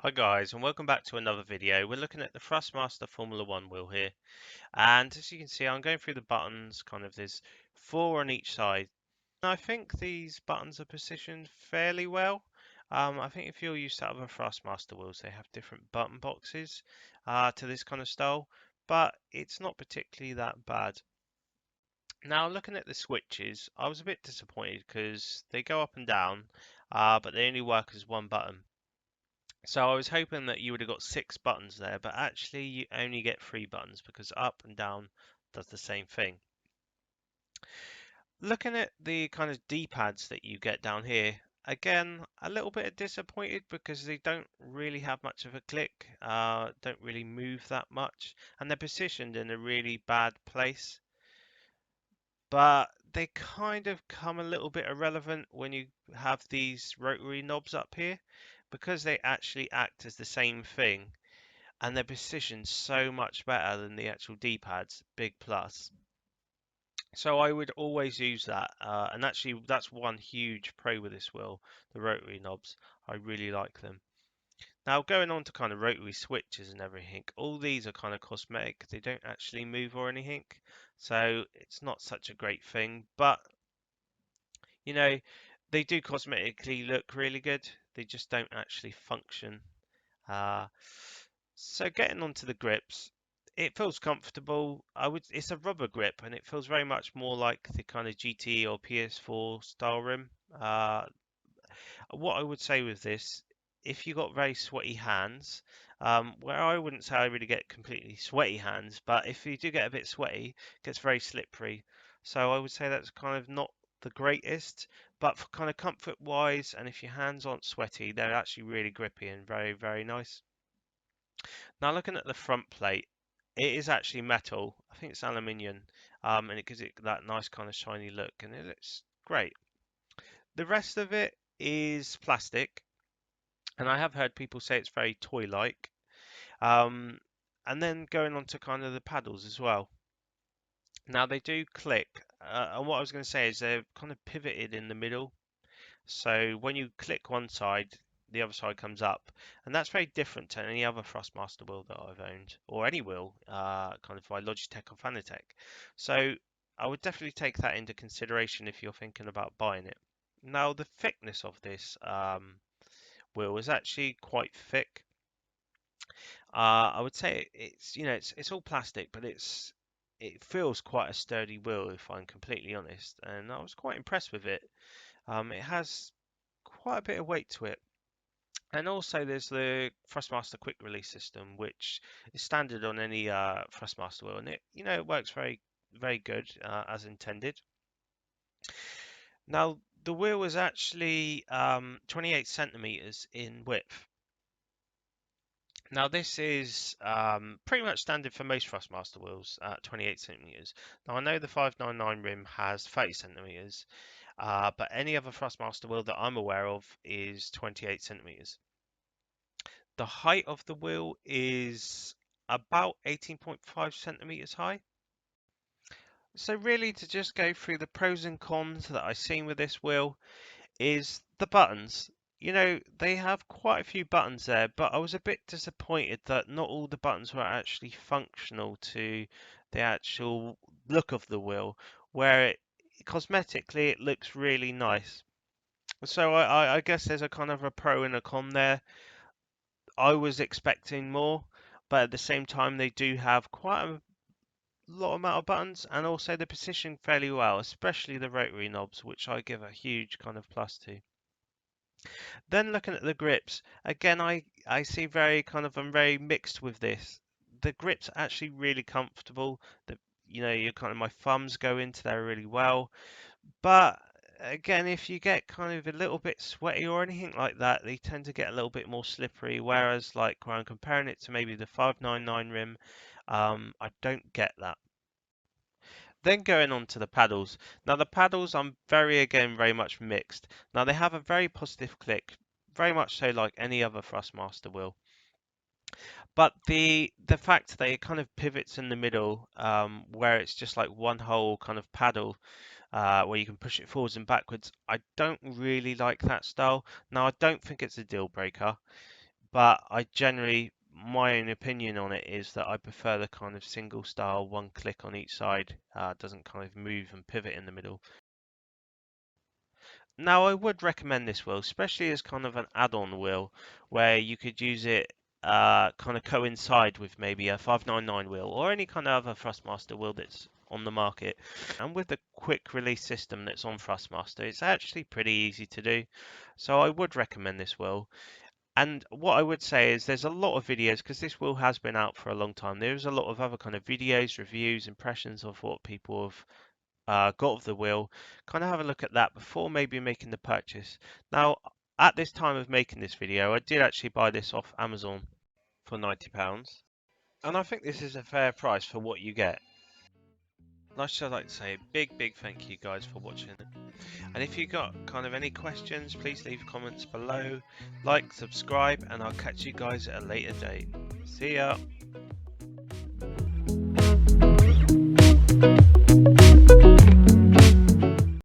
Hi guys, and welcome back to another video. We're looking at the Thrustmaster Formula 1 wheel here, and as you can see I'm going through the buttons, there's 4 on each side. I think these buttons are positioned fairly well. I think if you're used to other Thrustmaster wheels, they have different button boxes to this kind of style, but it's not particularly that bad. Now looking at the switches, I was a bit disappointed because they go up and down, but they only work as one button. So I was hoping that you would have got 6 buttons there, but actually you only get 3 buttons because up and down does the same thing. Looking at the kind of D-pads that you get down here, again, a little bit disappointed because they don't really have much of a click, don't really move that much, and they're positioned in a really bad place. But they kind of come a little bit irrelevant when you have these rotary knobs up here because they actually act as the same thing and they're positioned so much better than the actual D-pads, big plus. So I would always use that, and actually that's one huge pro with this wheel, the rotary knobs. I really like them. Now going on to kind of rotary switches and everything, all these are kind of cosmetic. They don't actually move or anything, so it's not such a great thing. But you know, they do cosmetically look really good. They just don't actually function. Uh, So getting onto the grips, it feels comfortable. It's a rubber grip, and it feels very much more like the kind of GT or PS4 style rim. What I would say with this, if you got very sweaty hands, where I wouldn't say I really get completely sweaty hands, but if you do get a bit sweaty, it gets very slippery. So I would say that's kind of not the greatest, but for kind of comfort wise, and if your hands aren't sweaty, they're actually really grippy and very, very nice. Now looking at the front plate, it is actually metal. I think it's aluminium, and it gives it that nice kind of shiny look, and it looks great. The rest of it is plastic, and I have heard people say it's very toy-like. Um, and then going on to kind of the paddles as well. Now they do click, and what I was going to say is they're kind of pivoted in the middle. So when you click one side, the other side comes up, and that's very different to any other Thrustmaster wheel that I've owned, or any wheel, kind of by Logitech or Fanatec. So I would definitely take that into consideration if you're thinking about buying it. Now the thickness of this wheel is actually quite thick. I would say it's all plastic, but it feels quite a sturdy wheel if I'm completely honest, and I was quite impressed with it. It has quite a bit of weight to it. And also there's the Thrustmaster quick release system, which is standard on any Thrustmaster wheel, and it works very, very good as intended. Now the wheel is actually 28 centimeters in width. Now this is pretty much standard for most Thrustmaster wheels at 28 centimeters. Now I know the 599 rim has 30 centimeters, but any other Thrustmaster wheel that I'm aware of is 28 centimeters. The height of the wheel is about 18.5 centimeters high. So really to just go through the pros and cons that I've seen with this wheel is the buttons. They have quite a few buttons there, but I was a bit disappointed that not all the buttons were actually functional to the actual look of the wheel, where cosmetically it looks really nice. So I guess there's a kind of a pro and a con there. I was expecting more, but at the same time, they do have quite a lot amount of buttons and also they're positioned fairly well, especially the rotary knobs, which I give a huge kind of plus to. Then looking at the grips, again, I see I'm very mixed with this. The grips are actually really comfortable. You're kind of my thumbs go into there really well. But again, if you get kind of a little bit sweaty or anything like that, they tend to get a little bit more slippery. Whereas, like when I'm comparing it to maybe the 599 rim, I don't get that. Then going on to the paddles. Now the paddles, again very much mixed. Now they have a very positive click, very much so like any other Thrustmaster will. But the fact that it kind of pivots in the middle, where it's just like one whole kind of paddle, where you can push it forwards and backwards. I don't really like that style. Now, I don't think it's a deal breaker, but I generally, my own opinion on it is that I prefer the kind of single style, one click on each side, doesn't kind of move and pivot in the middle. Now, I would recommend this wheel, especially as kind of an add-on wheel, where you could use it kind of coincide with maybe a 599 wheel or any kind of other Thrustmaster wheel that's on the market. And with the quick release system that's on Thrustmaster, it's actually pretty easy to do. So I would recommend this wheel. And what I would say is there's a lot of videos, because this wheel has been out for a long time. There's a lot of other kind of videos, reviews, impressions of what people have got of the wheel. Kind of have a look at that before maybe making the purchase. Now, at this time of making this video, I did actually buy this off Amazon for £90. And I think this is a fair price for what you get. And I'd like to say a big thank you guys for watching. And if you got kind of any questions, please leave comments below, like, subscribe, and I'll catch you guys at a later date. See ya!